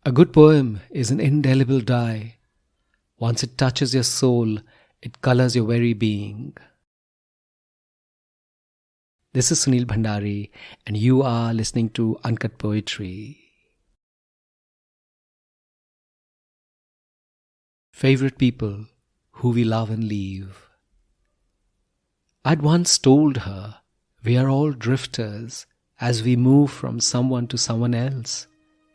A good poem is an indelible dye. Once it touches your soul, it colors your very being. This is Sunil Bhandari, and you are listening to Uncut Poetry. Favorite people who we love and leave. I'd once told her we are all drifters as we move from someone to someone else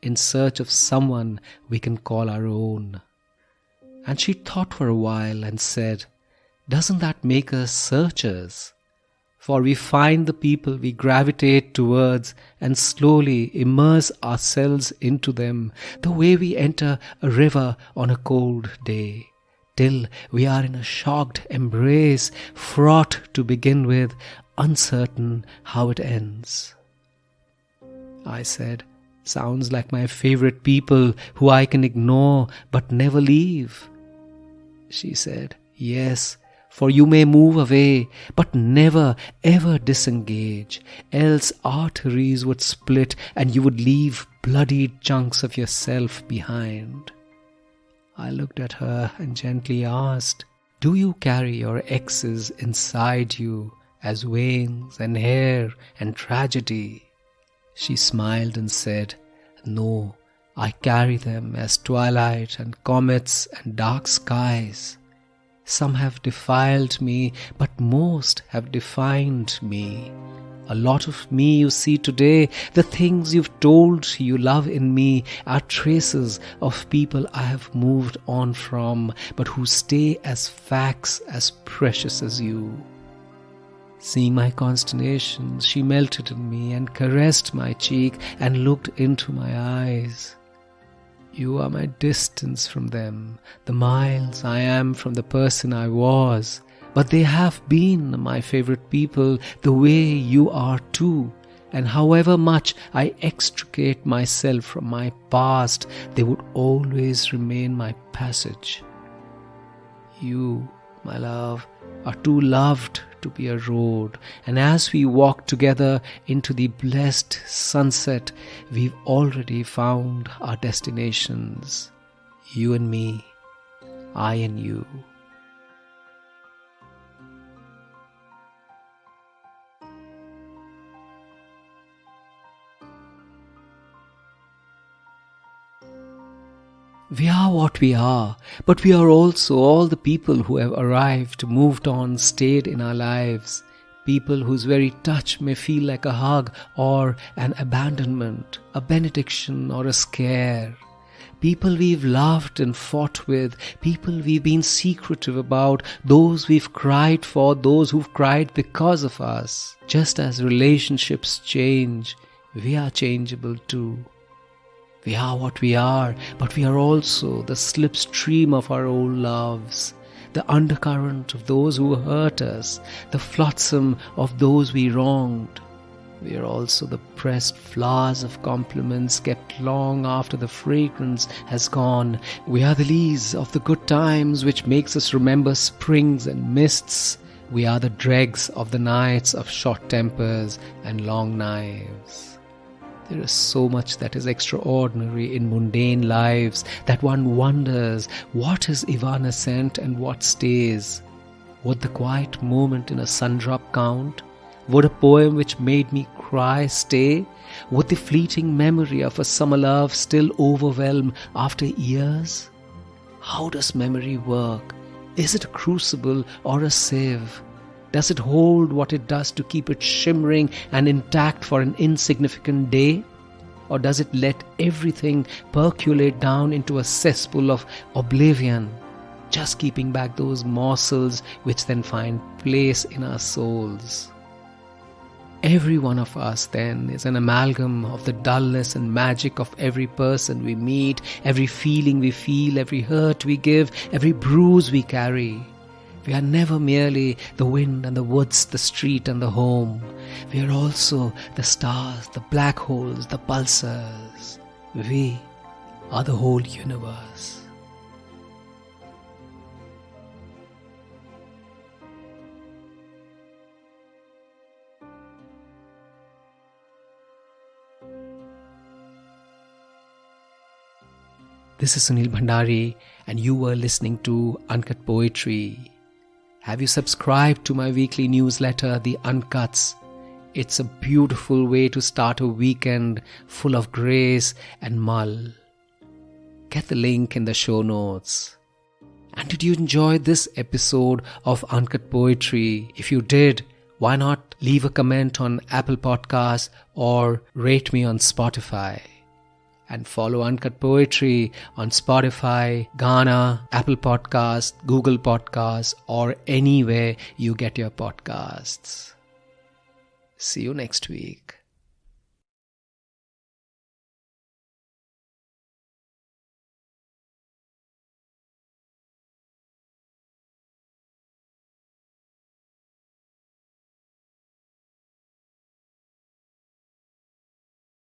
in search of someone we can call our own. And she thought for a while and said, "Doesn't that make us searchers? For we find the people we gravitate towards and slowly immerse ourselves into them the way we enter a river on a cold day, till we are in a shocked embrace, fraught to begin with, uncertain how it ends." I said, "Sounds like my favorite people who I can ignore but never leave." She said, "Yes, for you may move away, but never ever disengage, else arteries would split and you would leave bloodied chunks of yourself behind." I looked at her and gently asked, "Do you carry your exes inside you as veins and hair and tragedy?" She smiled and said, "No, I carry them as twilight and comets and dark skies. Some have defiled me, but most have defined me. A lot of me you see today, the things you've told you love in me, are traces of people I have moved on from, but who stay as facts as precious as you." Seeing my consternation, she melted in me and caressed my cheek and looked into my eyes. "You are my distance from them, the miles I am from the person I was, but they have been my favorite people the way you are too, and however much I extricate myself from my past, they would always remain my passage. You, my love, are too loved to be a road, and as we walk together into the blessed sunset, we've already found our destinations. You and me, I and you." We are what we are, but we are also all the people who have arrived, moved on, stayed in our lives. People whose very touch may feel like a hug or an abandonment, a benediction or a scare. People we've laughed and fought with, people we've been secretive about, those we've cried for, those who've cried because of us. Just as relationships change, we are changeable too. We are what we are, but we are also the slipstream of our old loves, the undercurrent of those who hurt us, the flotsam of those we wronged. We are also the pressed flowers of compliments kept long after the fragrance has gone. We are the leaves of the good times which makes us remember springs and mists. We are the dregs of the nights of short tempers and long knives. There is so much that is extraordinary in mundane lives that one wonders what is evanescent and what stays. Would the quiet moment in a sundrop count? Would a poem which made me cry stay? Would the fleeting memory of a summer love still overwhelm after years? How does memory work? Is it a crucible or a sieve? Does it hold what it does to keep it shimmering and intact for an insignificant day? Or does it let everything percolate down into a cesspool of oblivion, just keeping back those morsels which then find place in our souls? Every one of us then is an amalgam of the dullness and magic of every person we meet, every feeling we feel, every hurt we give, every bruise we carry. We are never merely the wind and the woods, the street and the home. We are also the stars, the black holes, the pulsars. We are the whole universe. This is Sunil Bhandari, and you were listening to Uncut Poetry. Have you subscribed to my weekly newsletter, The Uncuts? It's a beautiful way to start a weekend full of grace and mull. Get the link in the show notes. And did you enjoy this episode of Uncut Poetry? If you did, why not leave a comment on Apple Podcasts or rate me on Spotify? And follow Uncut Poetry on Spotify, Ghana, Apple Podcasts, Google Podcasts, or anywhere you get your podcasts. See you next week.